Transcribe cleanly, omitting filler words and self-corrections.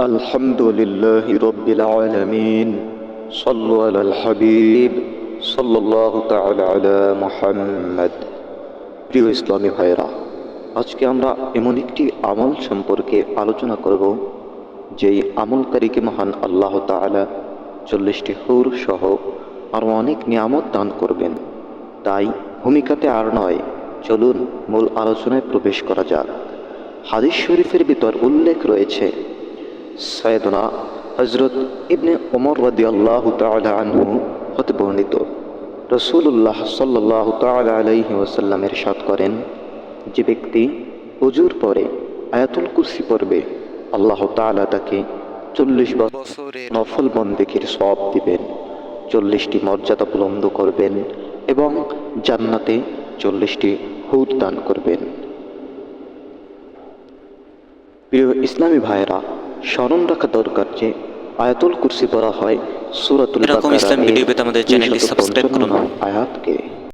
الحمد لله رب العالمين صلوا على الحبيب صلى الله تعالى على محمد। প্রিয় ইসলামী ভাইরা, আজকে আমরা এমন একটি আমল সম্পর্কে আলোচনা করব যেই আমলকারীকে মহান আল্লাহ তাআলা 40টি হুর সহ আরও অনেক নিয়ামত দান করবেন। তাই ভূমিকাতে আর নয়, চলুন মূল আলোচনায় প্রবেশ করা যাক। হাদিস শরীফের ভিতর উল্লেখ রয়েছে, সাইয়েদনা হযরত ইবনে ওমর রাদিয়াল্লাহু তাআলা আনহু হতে বর্ণিত, রাসূলুল্লাহ সাল্লাল্লাহু তাআলা আলাইহি ওয়াসাল্লাম ইরশাদ করেন, যে ব্যক্তি ওযুর পরে আয়াতুল কুরসি পড়বে, আল্লাহ তাআলা তাকে 40 বছরের নফল বন্দেগীর সওয়াব দিবেন, 40টি মর্যাদা বুলন্দ করবেন এবং জান্নাতে 40টি হুর দান করবেন। প্রিয় ইসলামী ভাইয়েরা, স্মরণ রাখা দরকার যে আয়াতুল কুরসি পড়া হয় সূরাতুল বাকারা এরকম ইসলাম ভিডিও পেতে আমাদের চ্যানেলটি সাবস্ক্রাইব করুন। আয়াতকে।